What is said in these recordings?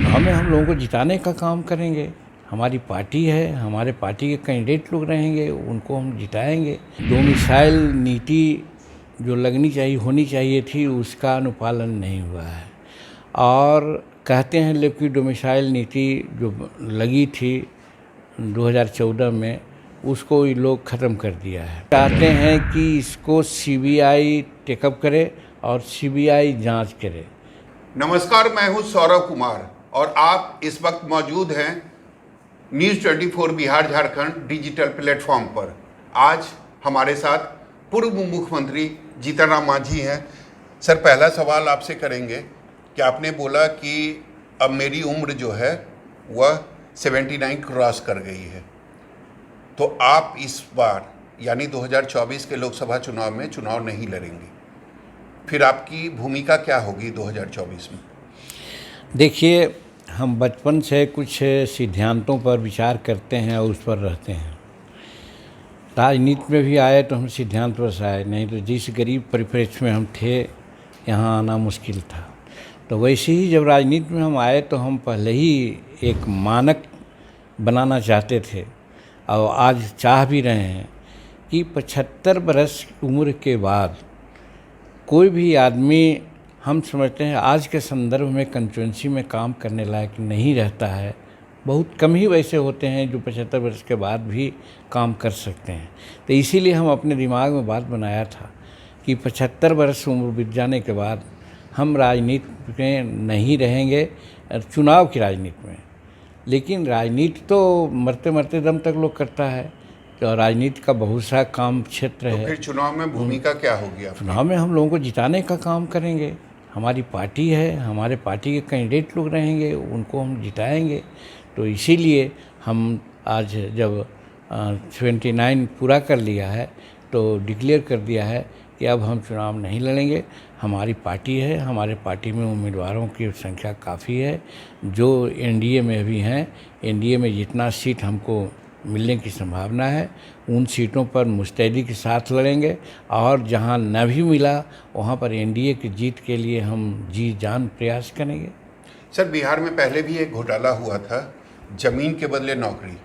चुनाव में हम लोगों को जिताने का काम करेंगे। हमारी पार्टी है, हमारे पार्टी के कैंडिडेट लोग रहेंगे, उनको हम जिताएंगे। डोमिसाइल नीति जो लगनी चाहिए होनी चाहिए थी, उसका अनुपालन नहीं हुआ है। और कहते हैं लोग कि डोमिसाइल नीति जो लगी थी 2014 में, उसको ये लोग ख़त्म कर दिया है। चाहते हैं कि इसको सीबीआई टेकअप करे और सीबीआई जांच करे। नमस्कार, मैं हूं सौरभ कुमार और आप इस वक्त मौजूद हैं news 24 Bihar Jharkhand digital platform पर। आज हमारे साथ पूर्व मुख्यमंत्री जीतन राम मांझी हैं। सर, पहला सवाल आपसे करेंगे कि आपने बोला कि अब मेरी उम्र जो है वह 79 क्रॉस कर गई है, तो आप इस बार यानी 2024 के लोकसभा चुनाव में चुनाव नहीं लड़ेंगे। फिर आपकी भूमिका क्या होगी 2024 में? देखिए, हम बचपन से कुछ सिद्धांतों पर विचार करते हैं और उस पर रहते हैं। राजनीति में भी आए तो हम सिद्धांत पर से आए, नहीं तो जिस गरीब परिप्रेक्ष्य में हम थे यहाँ आना मुश्किल था। तो वैसे ही जब राजनीति में हम आए तो हम पहले ही एक मानक बनाना चाहते थे और आज चाह भी रहे हैं कि 75 बरस उम्र के बाद कोई भी आदमी, हम समझते हैं आज के संदर्भ में कंस्टिट्यूंसी में काम करने लायक नहीं रहता है। बहुत कम ही वैसे होते हैं जो 75 वर्ष के बाद भी काम कर सकते हैं। तो इसीलिए हम अपने दिमाग में बात बनाया था कि 75 वर्ष उम्र बीत जाने के बाद हम राजनीति में नहीं रहेंगे, चुनाव की राजनीति में। लेकिन राजनीति तो मरते मरते दम तक लोग करता है, तो राजनीति का बहुत सा काम क्षेत्र है। तो फिर चुनाव में भूमिका क्या होगी आपकी? चुनाव में हम लोगों को जिताने का काम करेंगे। हमारी पार्टी है, हमारे पार्टी के कैंडिडेट लोग रहेंगे, उनको हम जिताएंगे। तो इसीलिए हम आज जब 79 पूरा कर लिया है तो डिक्लेयर कर दिया है कि अब हम चुनाव नहीं लड़ेंगे। हमारी पार्टी है, हमारे पार्टी में उम्मीदवारों की संख्या काफ़ी है जो एनडीए में भी हैं। एनडीए में जितना सीट हमको मिलने की संभावना है, उन सीटों पर मुस्तैदी के साथ लड़ेंगे और जहां न भी मिला वहां पर एनडीए की जीत के लिए हम जी जान प्रयास करेंगे। सर, बिहार में पहले भी एक घोटाला हुआ था, जमीन के बदले नौकरी।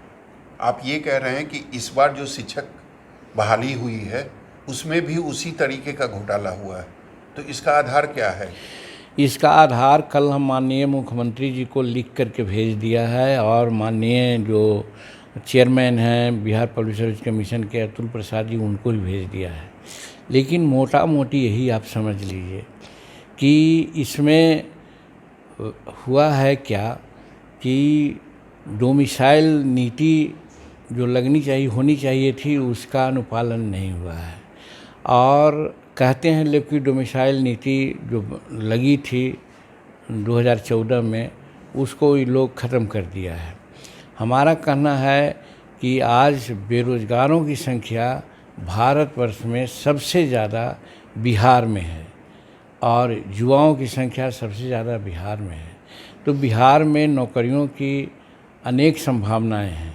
आप ये कह रहे हैं कि इस बार जो शिक्षक बहाली हुई है उसमें भी उसी तरीके का घोटाला हुआ है, तो इसका आधार क्या है? इसका आधार कल हम माननीय मुख्यमंत्री जी को लिख करके भेज दिया है और माननीय जो चेयरमैन हैं बिहार पब्लिक सर्विस कमीशन के अतुल प्रसाद जी, उनको भी भेज दिया है। लेकिन मोटा मोटी यही आप समझ लीजिए कि इसमें हुआ है क्या कि डोमिसाइल नीति जो लगनी चाहिए होनी चाहिए थी, उसका अनुपालन नहीं हुआ है। और कहते हैं लोग कि डोमिसाइल नीति जो लगी थी 2014 में, उसको ये लोग ख़त्म कर दिया है। हमारा कहना है कि आज बेरोज़गारों की संख्या भारतवर्ष में सबसे ज़्यादा बिहार में है और युवाओं की संख्या सबसे ज़्यादा बिहार में है। तो बिहार में नौकरियों की अनेक संभावनाएं हैं।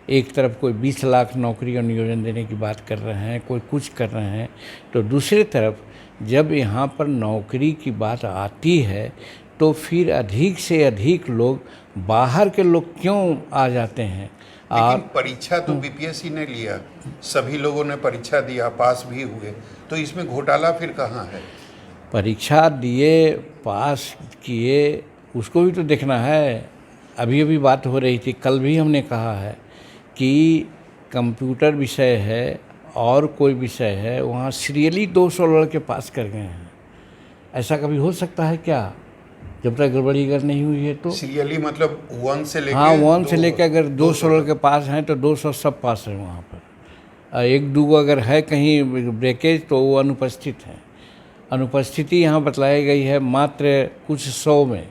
एक तरफ कोई 20 लाख नौकरी का नियोजन देने की बात कर रहे हैं, कोई कुछ कर रहे हैं, तो दूसरी तरफ जब यहाँ पर नौकरी की बात आती है तो फिर अधिक से अधिक लोग बाहर के लोग क्यों आ जाते हैं। लेकिन परीक्षा तो बीपीएससी ने लिया, सभी लोगों ने परीक्षा दिया, पास भी हुए, तो इसमें घोटाला फिर कहाँ है? परीक्षा दिए, पास किए, उसको भी तो देखना है। अभी अभी बात हो रही थी, कल भी हमने कहा है कि कंप्यूटर विषय है और कोई विषय है, वहाँ सीरियली 200 लड़के पास कर गए हैं। ऐसा कभी हो सकता है क्या? जब तक गड़बड़ी अगर नहीं हुई है तो सीरियली मतलब 1 से लेकर, हाँ, 1 से लेकर अगर 200 लड़के पास हैं तो 200 सब पास हैं वहाँ पर। एक दो अगर है कहीं ब्रेकेज तो वो अनुपस्थित हैं। अनुपस्थिति यहाँ बतलाई गई है मात्र कुछ 100 में,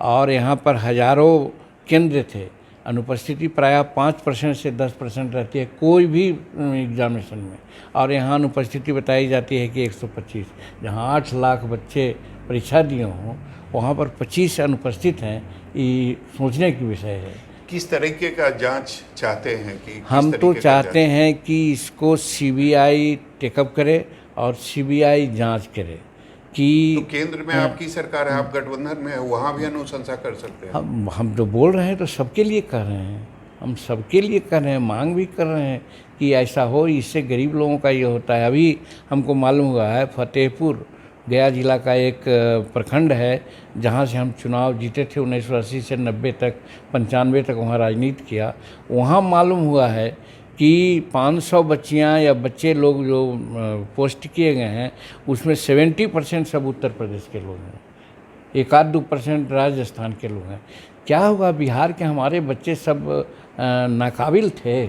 और यहाँ पर हजारों केंद्र थे। अनुपस्थिति प्रायः 5% से 10% रहती है कोई भी एग्जामिनेशन में, और यहाँ अनुपस्थिति बताई जाती है कि 125। जहाँ 8 लाख बच्चे परीक्षा दिए हों, वहाँ पर 25 अनुपस्थित हैं। ये सोचने की विषय है। किस तरीके का जांच चाहते हैं कि हम तो चाहते हैं कि इसको सीबीआई टेकअप करे और सीबीआई जांच करे। कि तो केंद्र में आपकी सरकार है, आप गठबंधन में है, वहाँ भी अनुशंसा कर सकते हैं। हम तो बोल रहे हैं तो सबके लिए कर रहे हैं, हम सबके लिए कर रहे हैं, मांग भी कर रहे हैं कि ऐसा हो, इससे गरीब लोगों का ये होता है। अभी हमको मालूम हुआ है फतेहपुर गया जिला का एक प्रखंड है जहाँ से हम चुनाव जीते थे 1980 से 90 तक 95 तक वहाँ राजनीति किया। वहाँ मालूम हुआ है कि 500 बच्चियाँ या बच्चे लोग जो पोस्ट किए गए हैं उसमें 70% सब उत्तर प्रदेश के लोग हैं, 1-2% राजस्थान के लोग हैं। क्या हुआ, बिहार के हमारे बच्चे सब नाकाबिल थे,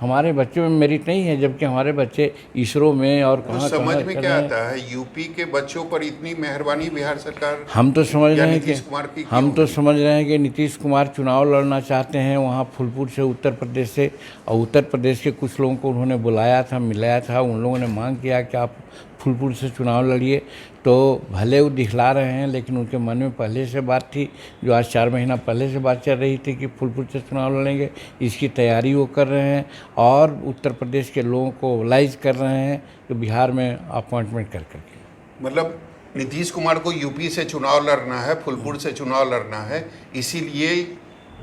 हमारे बच्चों में मेरिट नहीं है, जबकि हमारे बच्चे इसरो में और तो कहाँ समझ कहाँ में कर क्या रहे हैं। आता है, यूपी के बच्चों पर इतनी मेहरबानी बिहार सरकार हम तो समझ या रहे हैं नीतीश कुमार की कि हम क्यों तो हुई? समझ रहे हैं कि नीतीश कुमार चुनाव लड़ना चाहते हैं वहाँ फूलपुर से, उत्तर प्रदेश से, और उत्तर प्रदेश के कुछ लोगों को उन्होंने बुलाया था, मिलाया था। उन लोगों ने मांग किया कि आप फूलपुर से चुनाव लड़िए, तो भले वो दिखला रहे हैं, लेकिन उनके मन में पहले से बात थी, जो आज 4 महीना पहले से बात चल रही थी कि फूलपुर से चुनाव लड़ेंगे। इसकी तैयारी वो कर रहे हैं और उत्तर प्रदेश के लोगों को मोबिलाइज कर रहे हैं कि बिहार में अपॉइंटमेंट कर करके। मतलब नीतीश कुमार को यूपी से चुनाव लड़ना है, फूलपुर से चुनाव लड़ना है, इसीलिए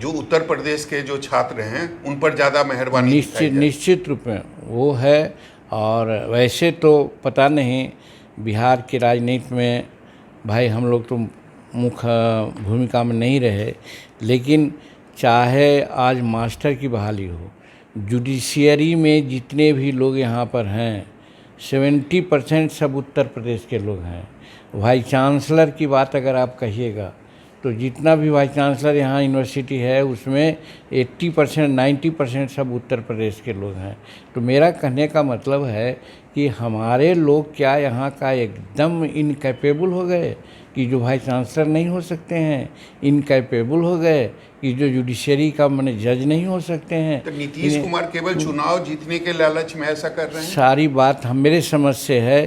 जो उत्तर प्रदेश के जो छात्र हैं उन पर ज़्यादा मेहरबानी दिखाई जाए। निश्चित रूप में वो है। और वैसे तो पता नहीं बिहार की राजनीति में भाई हम लोग तो मुख्य भूमिका में नहीं रहे, लेकिन चाहे आज मास्टर की बहाली हो, जुडिशियरी में जितने भी लोग यहाँ पर हैं 70% सब उत्तर प्रदेश के लोग हैं। वाइस चांसलर की बात अगर आप कहिएगा तो जितना भी वाइस चांसलर यहाँ यूनिवर्सिटी है उसमें 80% 90% सब उत्तर प्रदेश के लोग हैं। तो मेरा कहने का मतलब है कि हमारे लोग क्या यहाँ का एकदम इनकैपेबल हो गए कि जो वाइस चांसलर नहीं हो सकते हैं, इनकैपेबल हो गए कि जो जुडिशरी का माने जज नहीं हो सकते हैं। तो नीतीश कुमार केवल चुनाव जीतने के लालच में ऐसा कर रहे हैं। सारी बात हम मेरे समझ से है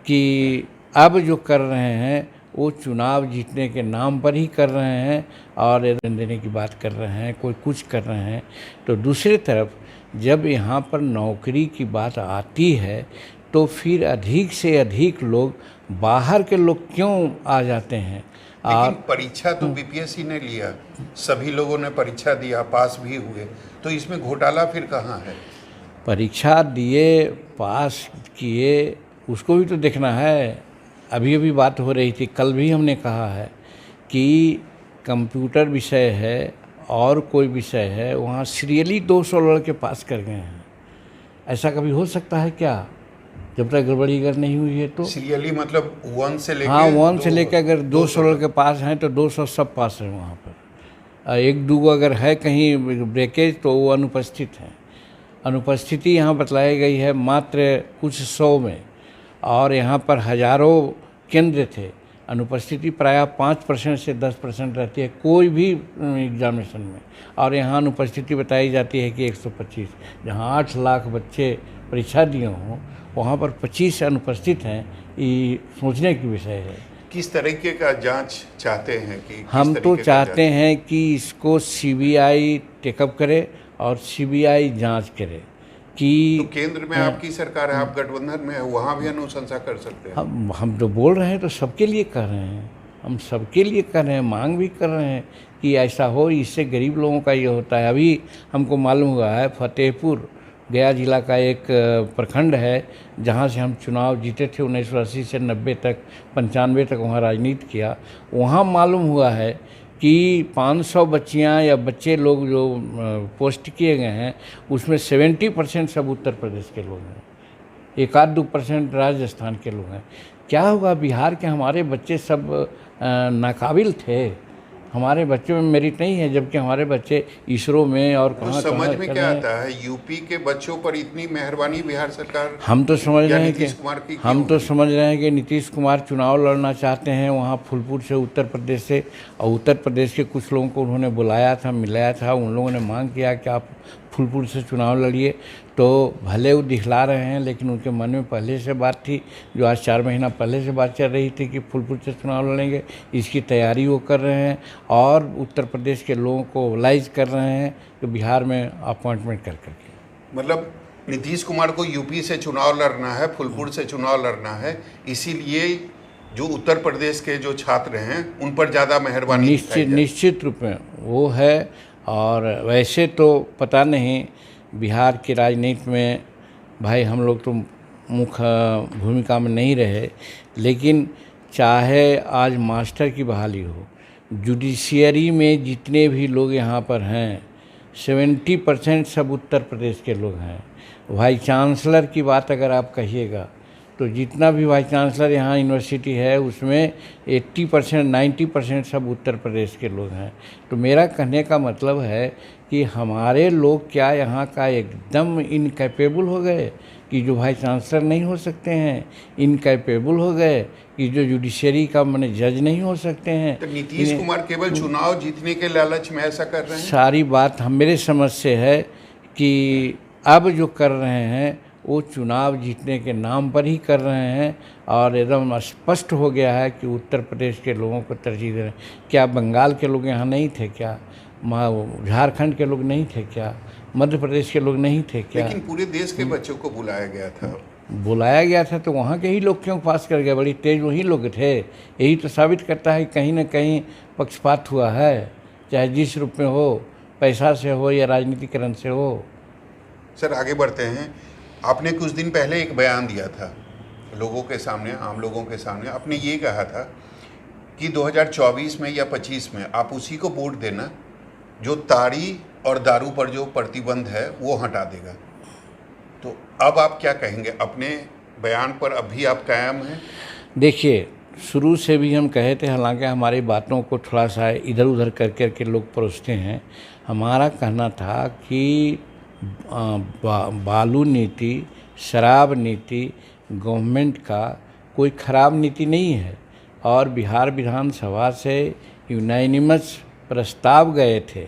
कि अब जो कर रहे हैं वो चुनाव जीतने के नाम पर ही कर रहे हैं और देने की बात कर रहे हैं, कोई कुछ कर रहे हैं। तो दूसरी तरफ जब यहाँ पर नौकरी की बात आती है तो फिर अधिक से अधिक लोग बाहर के लोग क्यों आ जाते हैं। लेकिन परीक्षा तो बीपीएससी ने लिया, सभी लोगों ने परीक्षा दिया, पास भी हुए, तो इसमें घोटाला फिर कहाँ है? परीक्षा दिए, पास किए, उसको भी तो देखना है। अभी अभी बात हो रही थी, कल भी हमने कहा है कि कंप्यूटर विषय है और कोई विषय है, वहाँ सीरियली 200 लड़के पास कर गए हैं। ऐसा कभी हो सकता है क्या, जब तक गड़बड़ी अगर नहीं हुई है तो? सीरियली मतलब 1 से लेकर, हाँ, 1 से लेकर अगर 200 लड़के पास हैं तो 200 सब पास हैं वहाँ पर। 1-2 अगर है कहीं ब्रेकेज तो वो अनुपस्थित हैं। अनुपस्थिति यहाँ बतलाई गई है मात्र कुछ 100 में, और यहाँ पर हजारों केंद्र थे। अनुपस्थिति प्रायः 5% से 10% रहती है कोई भी एग्जामिनेशन में, और यहाँ अनुपस्थिति बताई जाती है कि 125। जहाँ 8 लाख बच्चे परीक्षा दिए हों वहाँ पर 25 अनुपस्थित हैं, ये सोचने की विषय है। किस तरीके का जांच चाहते हैं कि हम तो चाहते हैं कि इसको सीबीआई टेकअप करे और सीबीआई जांच करे कि तो केंद्र में आपकी सरकार है, आप गठबंधन में है, वहाँ भी अनुशंसा कर सकते हैं। हम तो बोल रहे हैं तो सबके लिए कर रहे हैं, हम सबके लिए कर रहे हैं, मांग भी कर रहे हैं कि ऐसा हो, इससे गरीब लोगों का ये होता है। अभी हमको मालूम हुआ है फतेहपुर गया जिला का एक प्रखंड है जहाँ से हम चुनाव जीते थे 1980 से 90 तक 95 तक वहाँ राजनीति किया। वहाँ मालूम हुआ है कि 500 बच्चियाँ या बच्चे लोग जो पोस्ट किए गए हैं उसमें 70% सब उत्तर प्रदेश के लोग हैं, 1-2% राजस्थान के लोग हैं। क्या हुआ, बिहार के हमारे बच्चे सब नाकाबिल थे, हमारे बच्चों में मेरिट नहीं है, जबकि हमारे बच्चे इसरो में और तो कहाँ समझ कहाँ में कर क्या रहे हैं। आता है, यूपी के बच्चों पर इतनी मेहरबानी बिहार सरकार हम तो समझ या रहे हैं नीतीश कुमार की कि हम क्यों तो हुई? समझ रहे हैं कि नीतीश कुमार चुनाव लड़ना चाहते हैं वहाँ फूलपुर से, उत्तर प्रदेश से, और उत्तर प्रदेश के कुछ लोगों को उन्होंने बुलाया था, मिलाया था। उन लोगों ने मांग किया कि आप फूलपुर से चुनाव लड़िए, तो भले वो दिखला रहे हैं, लेकिन उनके मन में पहले से बात थी, जो आज 4 महीना पहले से बात चल रही थी कि फूलपुर से चुनाव लड़ेंगे। इसकी तैयारी वो कर रहे हैं और उत्तर प्रदेश के लोगों को मोबिलाइज कर रहे हैं कि बिहार में अपॉइंटमेंट कर करके। मतलब नीतीश कुमार को यूपी से चुनाव लड़ना है, फूलपुर से चुनाव लड़ना है, इसीलिए जो उत्तर प्रदेश के जो छात्र हैं उन पर ज़्यादा मेहरबानी दिखाई जाए। निश्चित रूप में वो है। और वैसे तो पता नहीं बिहार की राजनीति में भाई हम लोग तो मुख्य भूमिका में नहीं रहे, लेकिन चाहे आज मास्टर की बहाली हो, जुडिशियरी में जितने भी लोग यहाँ पर हैं 70% सब उत्तर प्रदेश के लोग हैं। वाइस चांसलर की बात अगर आप कहिएगा तो जितना भी वाइस चांसलर यहाँ यूनिवर्सिटी है उसमें 80% 90% सब उत्तर प्रदेश के लोग हैं। तो मेरा कहने का मतलब है कि हमारे लोग क्या यहाँ का एकदम इनकैपेबल हो गए कि जो वाइस चांसलर नहीं हो सकते हैं, इनकैपेबल हो गए कि जो जुडिशरी का माने जज नहीं हो सकते हैं। तो नीतीश कुमार केवल चुनाव जीतने के लालच में ऐसा कर रहे हैं? सारी बात हम मेरे समझ से है कि अब जो कर रहे हैं वो चुनाव जीतने के नाम पर ही कर रहे हैं, और एकदम स्पष्ट हो गया है कि उत्तर प्रदेश के लोगों को तरजीह दे रहे हैं। क्या बंगाल के लोग यहाँ नहीं थे क्या? झारखंड के लोग नहीं थे क्या? मध्य प्रदेश के लोग नहीं थे क्या? लेकिन पूरे देश के बच्चों को बुलाया गया था। बुलाया गया था तो वहाँ के ही लोग क्यों पास कर गए? बड़ी तेज वही लोग थे। यही तो साबित करता है कि कहीं ना कहीं पक्षपात हुआ है, चाहे जिस रूप में हो, पैसा से हो या राजनीतिकरण से हो। सर आगे बढ़ते हैं। आपने कुछ दिन पहले एक बयान दिया था लोगों के सामने, आम लोगों के सामने। आपने ये कहा था कि 2024 में या 25 में आप उसी को वोट देना जो ताड़ी और दारू पर जो प्रतिबंध है वो हटा देगा। तो अब आप क्या कहेंगे? अपने बयान पर अभी आप कायम हैं? देखिए, शुरू से भी हम कहे थे, हालांकि हमारी बातों को थोड़ा सा इधर उधर कर कर के लोग परोसते हैं। हमारा कहना था कि बालू नीति, शराब नीति गवर्नमेंट का कोई ख़राब नीति नहीं है, और बिहार विधानसभा से यूनानिमस प्रस्ताव गए थे,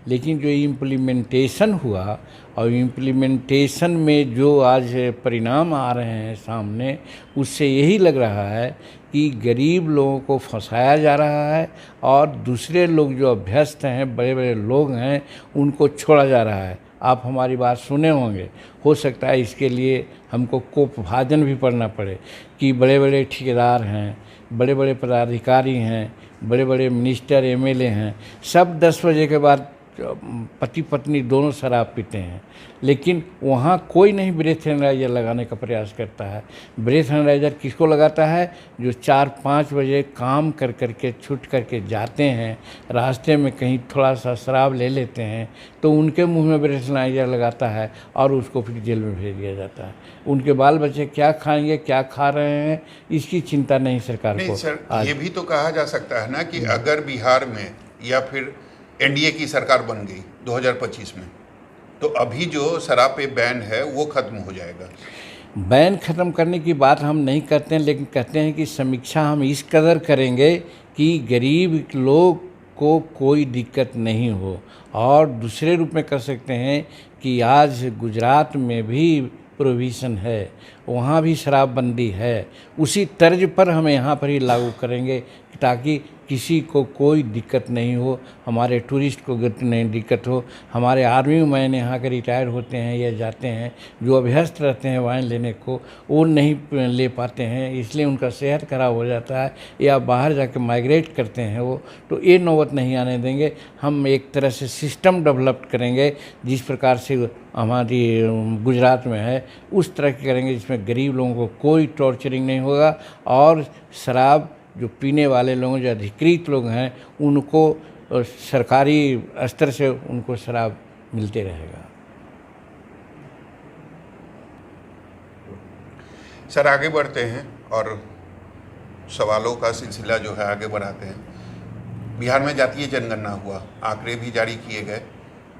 लेकिन जो इम्प्लीमेंटेशन हुआ और इम्प्लीमेंटेशन में जो आज परिणाम आ रहे हैं सामने, उससे यही लग रहा है कि गरीब लोगों को फंसाया जा रहा है और दूसरे लोग जो अभ्यस्त हैं, बड़े बड़े लोग हैं, उनको छोड़ा जा रहा है। आप हमारी बात सुने होंगे, हो सकता है इसके लिए हमको कोपभाजन भी पड़ना पड़े कि बड़े बड़े ठेकेदार हैं, बड़े बड़े पदाधिकारी हैं, बड़े बड़े मिनिस्टर एमएलए हैं, सब 10 बजे के बाद पति पत्नी दोनों शराब पीते हैं, लेकिन वहाँ कोई नहीं ब्रेथ एनालाइजर लगाने का प्रयास करता है। ब्रेथ एनालाइजर किसको लगाता है? जो 4-5 बजे काम कर कर के छूट करके जाते हैं, रास्ते में कहीं थोड़ा सा शराब ले लेते हैं तो उनके मुंह में ब्रेथ एनालाइजर लगाता है और उसको फिर जेल में भेज दिया जाता है। उनके बाल बच्चे क्या खाएंगे, क्या खा रहे हैं, इसकी चिंता नहीं सरकार को। नहीं सर, ये भी तो कहा जा सकता है ना कि अगर बिहार में या फिर एनडीए की सरकार बन गई 2025 में, तो अभी जो शराब पे बैन है वो खत्म हो जाएगा। बैन ख़त्म करने की बात हम नहीं करते हैं, लेकिन कहते हैं कि समीक्षा हम इस कदर करेंगे कि गरीब लोग को कोई दिक्कत नहीं हो। और दूसरे रूप में कर सकते हैं कि आज गुजरात में भी प्रोविज़न है, वहाँ भी शराबबंदी है, उसी तर्ज पर हम यहाँ पर ही लागू करेंगे ताकि किसी को कोई दिक्कत नहीं हो, हमारे टूरिस्ट को नहीं दिक्कत हो, हमारे आर्मी मैन यहाँ के रिटायर होते हैं या जाते हैं जो अभ्यस्त रहते हैं वाइन लेने को, वो नहीं ले पाते हैं, इसलिए उनका सेहत खराब हो जाता है या बाहर जाके माइग्रेट करते हैं वो, तो ये नौबत नहीं आने देंगे। हम एक तरह से सिस्टम डेवलप करेंगे जिस प्रकार से हमारी गुजरात में है, उस तरह की करेंगे जिसमें गरीब लोगों को कोई टॉर्चरिंग नहीं होगा और शराब जो पीने वाले लोग, जो अधिकृत लोग हैं, उनको सरकारी स्तर से उनको शराब मिलते रहेगा। सर आगे बढ़ते हैं और सवालों का सिलसिला जो है आगे बढ़ाते हैं। बिहार में जातीय जनगणना हुआ, आंकड़े भी जारी किए गए,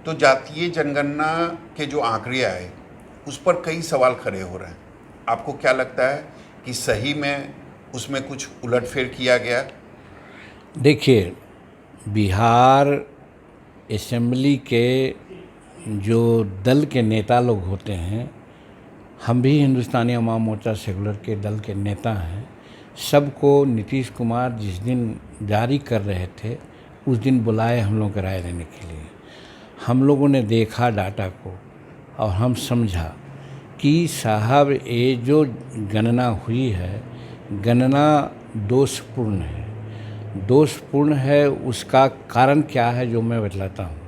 तो जातीय जनगणना के जो आंकड़े आए उस पर कई सवाल खड़े हो रहे हैं। आपको क्या लगता है कि सही में उसमें कुछ उलटफेर किया गया? देखिए, बिहार असेंबली के जो दल के नेता लोग होते हैं, हम भी हिंदुस्तानी अवाम मोर्चा सेकुलर के दल के नेता हैं, सबको नीतीश कुमार जिस दिन जारी कर रहे थे उस दिन बुलाए हम लोग राय देने के लिए। हम लोगों ने देखा डाटा को और हम समझा कि साहब ये जो गणना हुई है, गणना दोषपूर्ण है। दोषपूर्ण है, उसका कारण क्या है जो मैं बतलाता हूँ।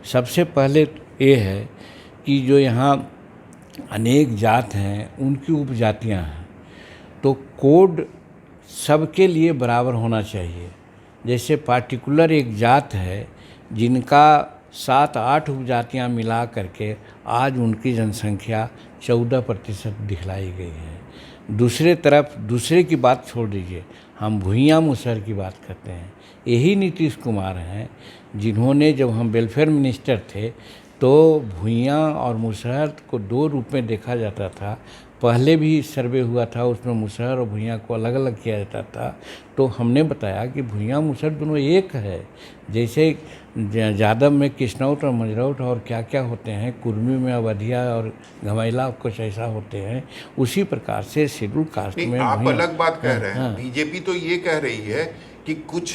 सबसे पहले ये है कि जो यहाँ अनेक जात हैं उनकी उपजातियाँ हैं, तो कोड सबके लिए बराबर होना चाहिए। जैसे पार्टिकुलर एक जात है जिनका 7-8 उपजातियाँ मिला करके आज उनकी जनसंख्या 14% दिखलाई गई है। दूसरे तरफ दूसरे की बात छोड़ दीजिए, हम भुइयाँ मुसहर की बात करते हैं। यही नीतीश कुमार हैं जिन्होंने, जब हम वेलफेयर मिनिस्टर थे तो भुइयाँ और मुसहर को 2 रूप में देखा जाता था। पहले भी सर्वे हुआ था, उसमें मुसहर और भुइयाँ को अलग अलग किया जाता था। तो हमने बताया कि भुइयाँ मुसहर दोनों एक है। जैसे यादव में किश्नौत और मजरौट और क्या क्या होते हैं, कुर्मी में अवधिया और घमैला कुछ ऐसा होते हैं, उसी प्रकार से शेड्यूल कास्ट में आप अलग बात कह रहे हैं। बीजेपी तो ये कह रही है कि कुछ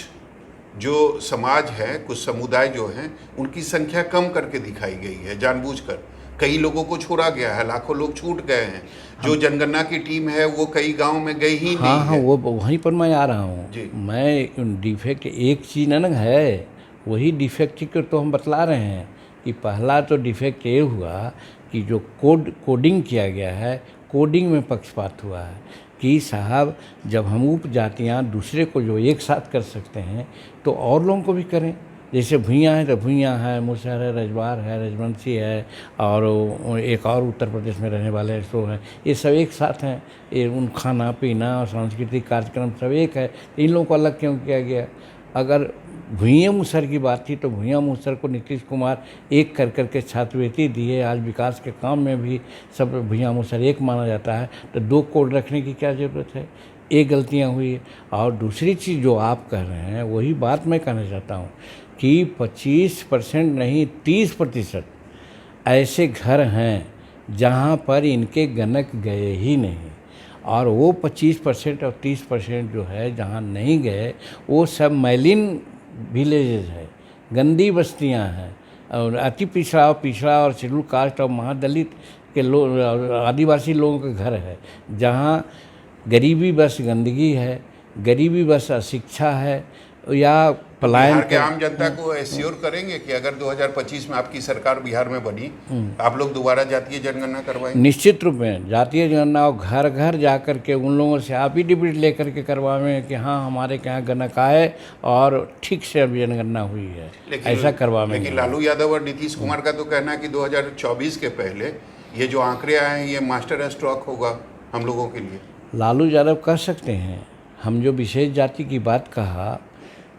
जो समाज है, कुछ समुदाय जो हैं, उनकी संख्या कम करके दिखाई गई है जानबूझकर। कई लोगों को छोड़ा गया है, लाखों लोग छूट गए हैं। जो जनगणना की टीम है वो कई गांव में गई ही नहीं है। वो वहीं पर मैं आ रहा हूँ। मैं डिफेक्ट एक चीज़ न है, वही डिफेक्ट को तो हम बतला रहे हैं कि पहला तो डिफेक्ट ये हुआ कि जो कोडिंग किया गया है, कोडिंग में पक्षपात हुआ है कि साहब जब हम उपजातियाँ दूसरे को जो एक साथ कर सकते हैं तो और लोगों को भी करें। जैसे भुइयाँ है तो भुइयाँ है, मुसहर है, रजवार है, रजवंशी है, और एक और उत्तर प्रदेश में रहने वाले सो हैं, ये सब एक साथ हैं। ये उन खाना पीना और सांस्कृतिक कार्यक्रम सब एक है। इन लोगों को अलग क्यों किया गया? अगर भुइयाँ मुसहर की बात थी तो भुइयाँ मुसहर को नीतीश कुमार एक कर करके छात्रवृत्ति दिए। आज विकास के काम में भी सब भुइयाँ मुसहर एक माना जाता है, तो 2 कोड रखने की क्या ज़रूरत है? ये गलतियाँ हुई है। और दूसरी चीज़ जो आप कह रहे हैं वही बात मैं कहना चाहता हूँ कि 25% नहीं 30% ऐसे घर हैं जहाँ पर इनके गणक गए ही नहीं। और वो 25% और 30% जो है जहाँ नहीं गए, वो सब मैलिन विलेजेस है, गंदी बस्तियाँ हैं, और अति पिछड़ा और शेड्यूल कास्ट और महादलित के लोग, आदिवासी लोगों के घर है जहाँ गरीबी बस गंदगी है, गरीबी बस अशिक्षा है या पलायन। बिहार के आम जनता को एश्योर करेंगे कि अगर 2025 में आपकी सरकार बिहार में बनी तो आप लोग दोबारा जातीय जनगणना करवाएंगे? निश्चित रूप में जातीय जनगणना, और घर घर जा कर के उन लोगों से आप ही डिप्यूट लेकर के करवाएं कि हाँ हमारे यहाँ गणक आए और ठीक से अब जनगणना हुई है, ऐसा करवाएं। लेकिन लालू यादव और नीतीश कुमार का तो कहना है कि 2024 के पहले ये जो आंकड़े आए हैं ये मास्टर स्ट्रोक होगा हम लोगों के लिए। लालू यादव कह सकते हैं, हम जो विशेष जाति की बात कहा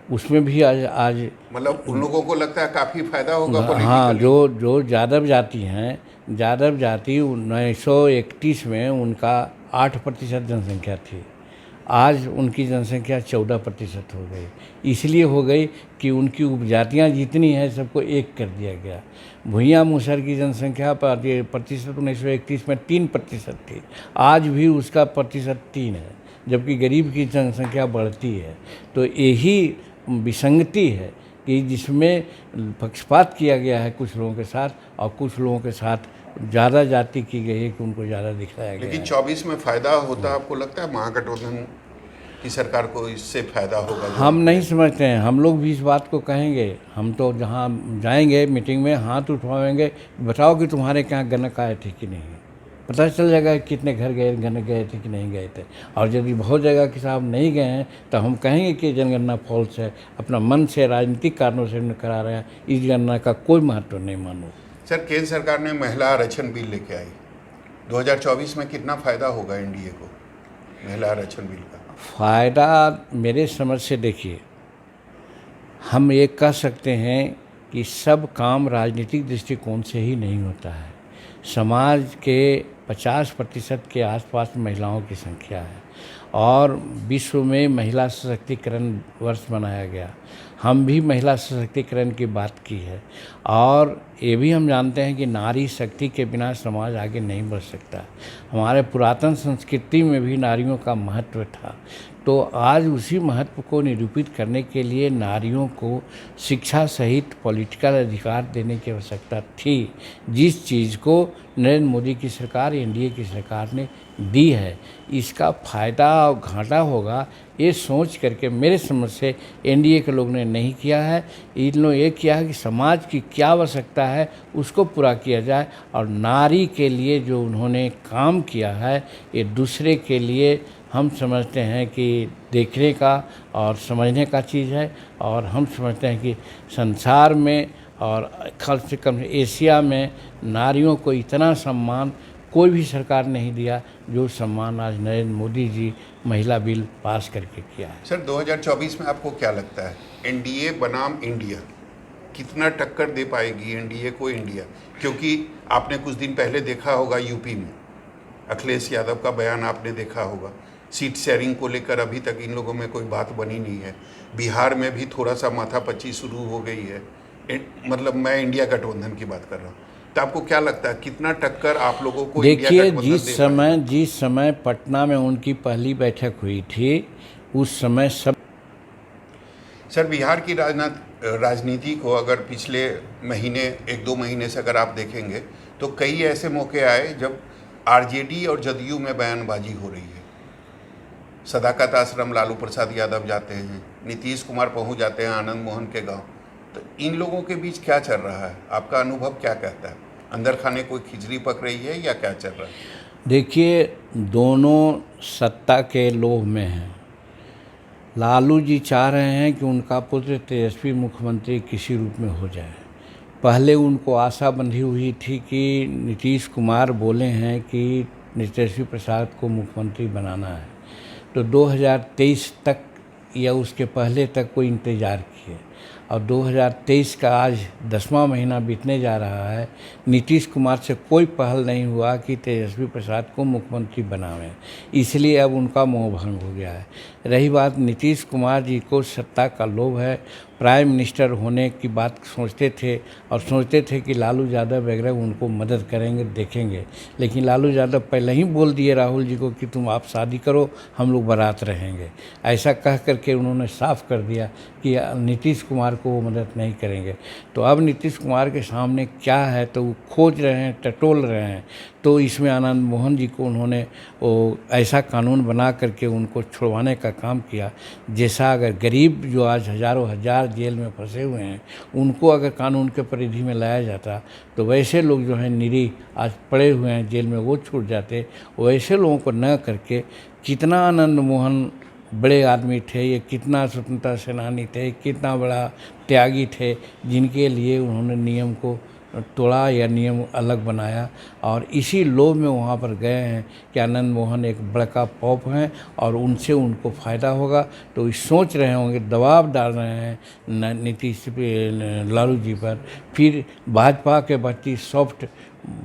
उसमें भी आज मतलब उन लोगों को लगता है काफ़ी फायदा होगा। हाँ, जो यादव जाति हैं, यादव जाति 1931 में उनका 8% जनसंख्या थी, आज उनकी जनसंख्या 14% हो गई। इसलिए हो गई कि उनकी उपजातियाँ जितनी हैं सबको एक कर दिया गया। भुइयाँ मुसहर की जनसंख्या प्रतिशत 1931 में 3% थी, आज भी उसका प्रतिशत 3 है, जबकि गरीब की जनसंख्या बढ़ती है। तो यही विसंगति है कि जिसमें पक्षपात किया गया है कुछ लोगों के साथ, और कुछ लोगों के साथ ज़्यादा जाति की गई है कि उनको ज़्यादा दिखाया गया। लेकिन 24 में फ़ायदा होता आपको लगता है? महागठबंधन की सरकार को इससे फ़ायदा होगा? हम नहीं समझते हैं। हम लोग भी इस बात को कहेंगे। हम तो जहाँ जाएंगे मीटिंग में हाथ उठवाएंगे, बताओ कि तुम्हारे यहाँ गणक आए थे कि नहीं, पता चल जाएगा कितने घर गए, गणक गए थे कि नहीं गए थे। और यदि बहुत जगह के साहब नहीं गए हैं तो हम कहेंगे कि जनगणना फॉल्स है, अपना मन से राजनीतिक कारणों से करा रहे हैं, इस गणना का कोई महत्व नहीं मानो। सर, केंद्र सरकार ने महिला आरक्षण बिल लेके आई, 2024 में कितना फ़ायदा होगा एनडीए को महिला आरक्षण बिल का? फ़ायदा मेरे समझ से देखिए, हम ये कह सकते हैं कि सब काम राजनीतिक दृष्टिकोण से ही नहीं होता है। समाज के 50% के आसपास महिलाओं की संख्या है और विश्व में महिला सशक्तिकरण वर्ष मनाया गया। हम भी महिला सशक्तिकरण की बात की है और ये भी हम जानते हैं कि नारी शक्ति के बिना समाज आगे नहीं बढ़ सकता। हमारे पुरातन संस्कृति में भी नारियों का महत्व था। तो आज उसी महत्व को निरूपित करने के लिए नारियों को शिक्षा सहित पॉलिटिकल अधिकार देने की आवश्यकता थी, जिस चीज़ को नरेंद्र मोदी की सरकार, एनडीए की सरकार ने दी है। इसका फ़ायदा और घाटा होगा ये सोच करके मेरे समझ से एनडीए के लोग ने नहीं किया है। इन लोग ये किया है कि समाज की क्या आवश्यकता है उसको पूरा किया जाए, और नारी के लिए जो उन्होंने काम किया है ये दूसरे के लिए हम समझते हैं कि देखने का और समझने का चीज़ है। और हम समझते हैं कि संसार में और कम से कम एशिया में नारियों को इतना सम्मान कोई भी सरकार नहीं दिया जो सम्मान आज नरेंद्र मोदी जी महिला बिल पास करके किया है। सर 2024 में आपको क्या लगता है एनडीए बनाम इंडिया कितना टक्कर दे पाएगी एनडीए को इंडिया? क्योंकि आपने कुछ दिन पहले देखा होगा यूपी में अखिलेश यादव का बयान आपने देखा होगा, सीट शेयरिंग को लेकर अभी तक इन लोगों में कोई बात बनी नहीं है। बिहार में भी थोड़ा सा माथापच्ची शुरू हो गई है। मतलब मैं इंडिया गठबंधन की बात कर रहा हूँ। तो आपको क्या लगता है कितना टक्कर आप लोगों को देखिए, जिस समय पटना में उनकी पहली बैठक हुई थी उस समय सब सर बिहार की राजनीति को अगर पिछले महीने 1-2 महीने से अगर आप देखेंगे तो कई ऐसे मौके आए जब आरजेडी और जदयू में बयानबाजी हो रही है। सदाकत आश्रम लालू प्रसाद यादव जाते हैं, नीतीश कुमार पहुंच जाते हैं आनंद मोहन के गांव। तो इन लोगों के बीच क्या चल रहा है? आपका अनुभव क्या कहता है? अंदर खाने कोई खिचड़ी पक रही है या क्या चल रहा है? देखिए, दोनों सत्ता के लोभ में हैं। लालू जी चाह रहे हैं कि उनका पुत्र तेजस्वी मुख्यमंत्री किसी रूप में हो जाए। पहले उनको आशा बंधी हुई थी कि नीतीश कुमार बोले हैं कि तेजस्वी प्रसाद को मुख्यमंत्री बनाना है, तो 2023 तक या उसके पहले तक कोई इंतज़ार किए। और 2023 का आज 10वां महीना बीतने जा रहा है, नीतीश कुमार से कोई पहल नहीं हुआ कि तेजस्वी प्रसाद को मुख्यमंत्री बनावें। इसलिए अब उनका मोह भंग हो गया है। रही बात नीतीश कुमार जी को सत्ता का लोभ है, प्राइम मिनिस्टर होने की बात सोचते थे और सोचते थे कि लालू यादव वगैरह उनको मदद करेंगे, देखेंगे। लेकिन लालू यादव पहले ही बोल दिए राहुल जी को कि तुम आप शादी करो, हम लोग बारात रहेंगे। ऐसा कह करके उन्होंने साफ कर दिया कि नीतीश कुमार को वो मदद नहीं करेंगे। तो अब नीतीश कुमार के सामने क्या है तो वो खोज रहे हैं, टटोल रहे हैं। तो इसमें आनंद मोहन जी को उन्होंने वो ऐसा कानून बना करके उनको छुड़वाने का काम किया, जैसा अगर गरीब जो आज हज़ारों हज़ार जेल में फंसे हुए हैं उनको अगर कानून के परिधि में लाया जाता तो वैसे लोग जो हैं निरीह आज पड़े हुए हैं जेल में वो छूट जाते। वैसे लोगों को न करके कितना आनंद मोहन बड़े आदमी थे, ये कितना स्वतंत्रता सेनानी थे, कितना बड़ा त्यागी थे, जिनके लिए उन्होंने नियम को तोड़ा या नियम अलग बनाया। और इसी लोभ में वहाँ पर गए हैं कि आनंद मोहन एक बड़का पॉप हैं और उनसे उनको फ़ायदा होगा। तो ये सोच रहे होंगे, दबाव डाल रहे हैं नीतीश लालू जी पर। फिर भाजपा के बच्ची सॉफ्ट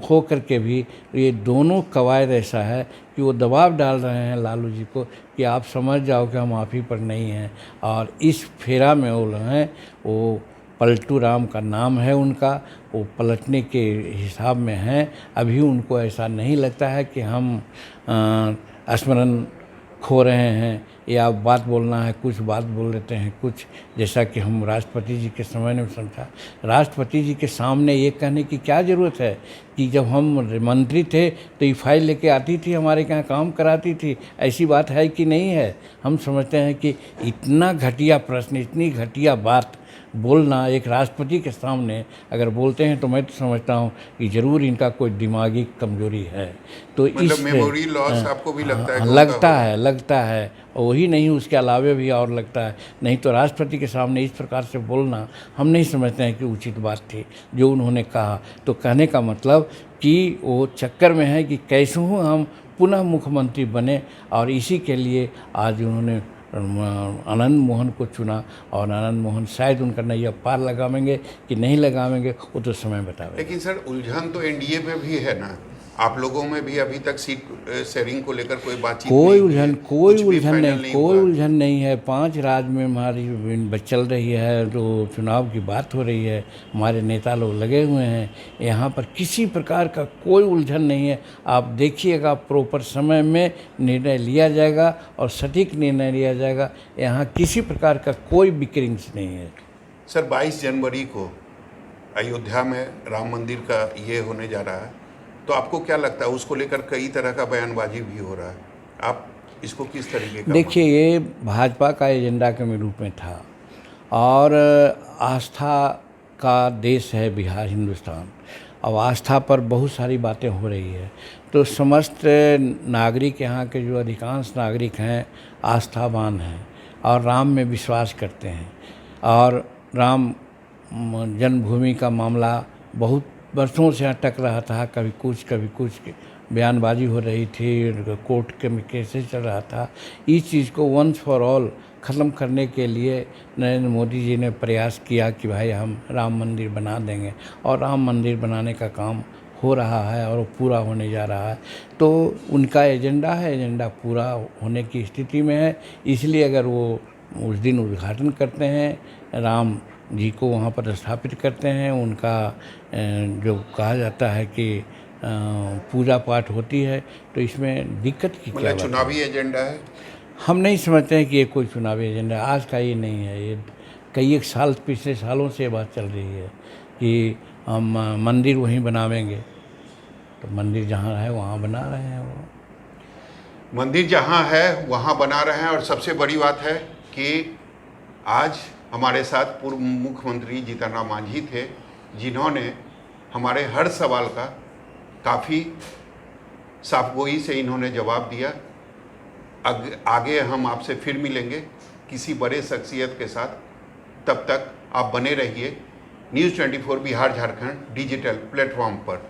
हो करके भी ये दोनों कवायद ऐसा है कि वो दबाव डाल रहे हैं लालू जी को कि आप समझ जाओ कि हम आप ही पर नहीं हैं। और इस फेरा में वो लोग हैं, वो पलटू राम का नाम है उनका, वो पलटने के हिसाब में हैं। अभी उनको ऐसा नहीं लगता है कि हम स्मरण खो रहे हैं या बात बोलना है, कुछ बात बोल लेते हैं कुछ, जैसा कि हम राष्ट्रपति जी के समय में समझा। राष्ट्रपति जी के सामने ये कहने की क्या ज़रूरत है कि जब हम मंत्री थे तो ये फाइल लेके आती थी, हमारे यहाँ काम कराती थी। ऐसी बात है कि नहीं है? हम समझते हैं कि इतना घटिया प्रश्न, इतनी घटिया बात बोलना एक राष्ट्रपति के सामने अगर बोलते हैं तो मैं तो समझता हूँ कि ज़रूर इनका कोई दिमागी कमजोरी है। तो मतलब मेमोरी लॉस आपको भी लगता है? लगता है। और वही नहीं, उसके अलावे भी और लगता है। नहीं तो राष्ट्रपति के सामने इस प्रकार से बोलना हम नहीं समझते हैं कि उचित बात थी जो उन्होंने कहा। तो कहने का मतलब कि वो चक्कर में है कि कैसे हूँ हम पुनः मुख्यमंत्री बने, और इसी के लिए आज उन्होंने आनंद मोहन को चुना। और आनंद मोहन शायद उनका नैया पार लगावेंगे कि नहीं लगावेंगे वो तो समय बतावेगा। लेकिन सर उलझन तो एनडीए में भी है ना, आप लोगों में भी अभी तक सीट शेयरिंग को लेकर कोई बातचीत कोई नहीं हुई उलझन, है? कोई कुछ भी उलझन फाइनल नहीं, कोई हुआ? उलझन नहीं है। 5 राज्य में हमारी चल रही है, जो चुनाव की बात हो रही है, हमारे नेता लोग लगे हुए हैं। यहाँ पर किसी प्रकार का कोई उलझन नहीं है। आप देखिएगा, प्रॉपर समय में निर्णय लिया जाएगा और सटीक निर्णय लिया जाएगा। यहाँ किसी प्रकार का कोई बिक्रिंग्स नहीं है। सर, 22 जनवरी को अयोध्या में राम मंदिर का ये होने जा रहा है, तो आपको क्या लगता है? उसको लेकर कई तरह का बयानबाजी भी हो रहा है, आप इसको किस तरीके का देखिए, ये भाजपा का एजेंडा के रूप में था और आस्था का देश है बिहार, हिंदुस्तान। अब आस्था पर बहुत सारी बातें हो रही है, तो समस्त नागरिक, यहाँ के जो अधिकांश नागरिक हैं, आस्थावान हैं और राम में विश्वास करते हैं। और राम जन्मभूमि का मामला बहुत वर्षों से अटक रहा था, कभी कुछ बयानबाजी हो रही थी, कोर्ट के में केसेस चल रहा था। इस चीज़ को वंस फॉर ऑल ख़त्म करने के लिए नरेंद्र मोदी जी ने प्रयास किया कि भाई हम राम मंदिर बना देंगे, और राम मंदिर बनाने का काम हो रहा है और वो पूरा होने जा रहा है। तो उनका एजेंडा है, एजेंडा पूरा होने की स्थिति में है। इसलिए अगर वो उस दिन उद्घाटन करते हैं, राम जी को वहाँ पर स्थापित करते हैं, उनका जो कहा जाता है कि पूजा पाठ होती है, तो इसमें दिक्कत की क्या मतलब बात है? चुनावी एजेंडा है? हम नहीं समझते हैं कि ये कोई चुनावी एजेंडा आज का ये नहीं है। ये कई एक साल, पिछले सालों से ये बात चल रही है कि हम मंदिर वहीं बनावेंगे, तो मंदिर जहाँ है वहाँ बना रहे हैं वो। मंदिर जहाँ है वहाँ बना रहे हैं। और सबसे बड़ी बात है कि आज हमारे साथ पूर्व मुख्यमंत्री जीतन राम मांझी थे, जिन्होंने हमारे हर सवाल का काफ़ी साफगोई से इन्होंने जवाब दिया। आगे हम आपसे फिर मिलेंगे किसी बड़े शख्सियत के साथ। तब तक आप बने रहिए news 24 Bihar Jharkhand digital platform पर।